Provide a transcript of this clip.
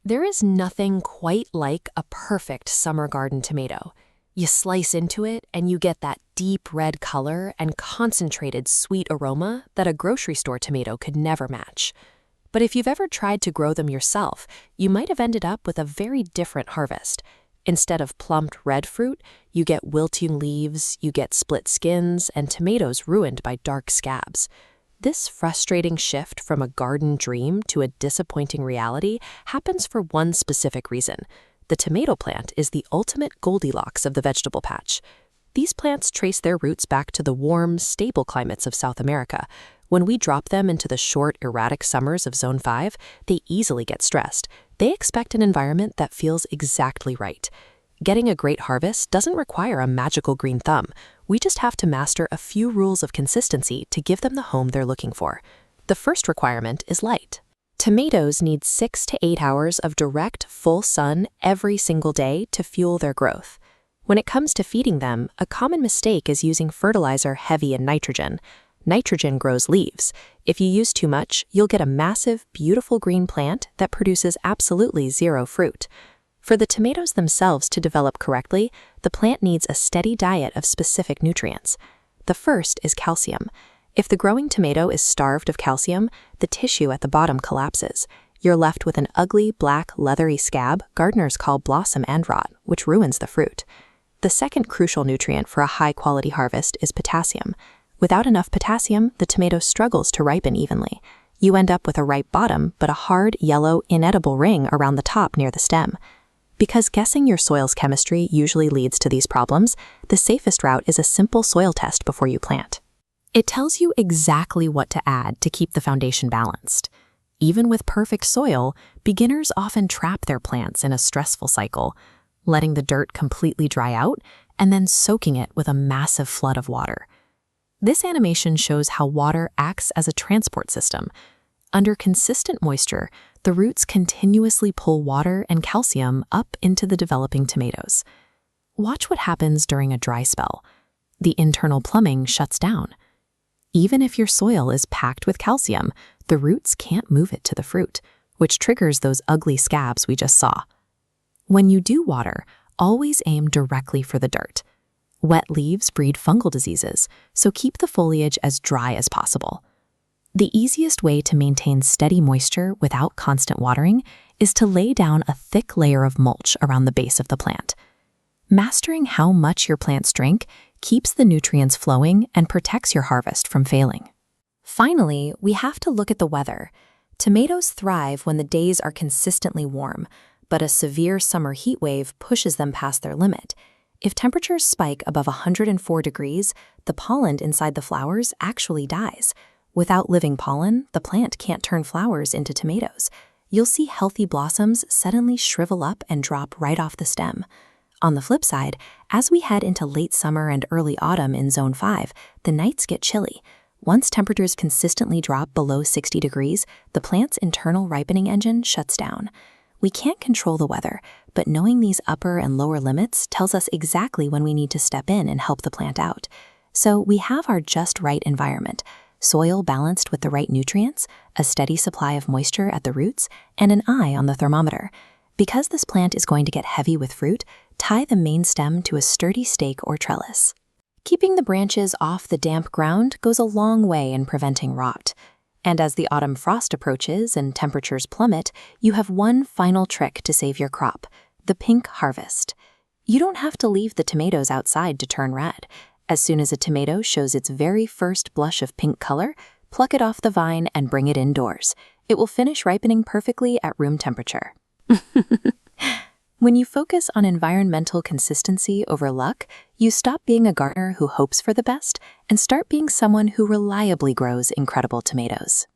There is nothing quite like a perfect summer garden tomato. You slice into it and you get that deep red color and concentrated sweet aroma that a grocery store tomato could never match. But if you've ever tried to grow them yourself, you might have ended up with a very different harvest. Instead of plump red fruit, you get wilting leaves, you get split skins, and tomatoes ruined by dark scabs. This frustrating shift from a garden dream to a disappointing reality happens for one specific reason. The tomato plant is the ultimate Goldilocks of the vegetable patch. These plants trace their roots back to the warm, stable climates of South America. When we drop them into the short, erratic summers of Zone 5, they easily get stressed. They expect an environment that feels exactly right. Getting a great harvest doesn't require a magical green thumb. We just have to master a few rules of consistency to give them the home they're looking for. The first requirement is light. Tomatoes need 6 to 8 hours of direct, full sun every single day to fuel their growth. When it comes to feeding them, a common mistake is using fertilizer heavy in nitrogen. Nitrogen grows leaves. If you use too much, you'll get a massive, beautiful green plant that produces absolutely zero fruit. For the tomatoes themselves to develop correctly, the plant needs a steady diet of specific nutrients. The first is calcium. If the growing tomato is starved of calcium, the tissue at the bottom collapses. You're left with an ugly, black, leathery scab gardeners call blossom end rot, which ruins the fruit. The second crucial nutrient for a high-quality harvest is potassium. Without enough potassium, the tomato struggles to ripen evenly. You end up with a ripe bottom, but a hard, yellow, inedible ring around the top near the stem. Because guessing your soil's chemistry usually leads to these problems, the safest route is a simple soil test before you plant. It tells you exactly what to add to keep the foundation balanced. Even with perfect soil, beginners often trap their plants in a stressful cycle, letting the dirt completely dry out and then soaking it with a massive flood of water. This animation shows how water acts as a transport system. Under consistent moisture, the roots continuously pull water and calcium up into the developing tomatoes. Watch what happens during a dry spell. The internal plumbing shuts down. Even if your soil is packed with calcium, the roots can't move it to the fruit, which triggers those ugly scabs we just saw. When you do water, always aim directly for the dirt. Wet leaves breed fungal diseases, so keep the foliage as dry as possible. The easiest way to maintain steady moisture without constant watering is to lay down a thick layer of mulch around the base of the plant. Mastering how much your plants drink keeps the nutrients flowing and protects your harvest from failing. Finally, we have to look at the weather. Tomatoes thrive when the days are consistently warm, but a severe summer heat wave pushes them past their limit. If temperatures spike above 104 degrees, the pollen inside the flowers actually dies. Without living pollen, the plant can't turn flowers into tomatoes. You'll see healthy blossoms suddenly shrivel up and drop right off the stem. On the flip side, as we head into late summer and early autumn in Zone 5, the nights get chilly. Once temperatures consistently drop below 60 degrees, the plant's internal ripening engine shuts down. We can't control the weather, but knowing these upper and lower limits tells us exactly when we need to step in and help the plant out. So we have our just right environment: soil balanced with the right nutrients, a steady supply of moisture at the roots, and an eye on the thermometer. Because this plant is going to get heavy with fruit, tie the main stem to a sturdy stake or trellis. Keeping the branches off the damp ground goes a long way in preventing rot. And as the autumn frost approaches and temperatures plummet, you have one final trick to save your crop: the pink harvest. You don't have to leave the tomatoes outside to turn red. As soon as a tomato shows its very first blush of pink color, pluck it off the vine and bring it indoors. It will finish ripening perfectly at room temperature. When you focus on environmental consistency over luck, you stop being a gardener who hopes for the best and start being someone who reliably grows incredible tomatoes.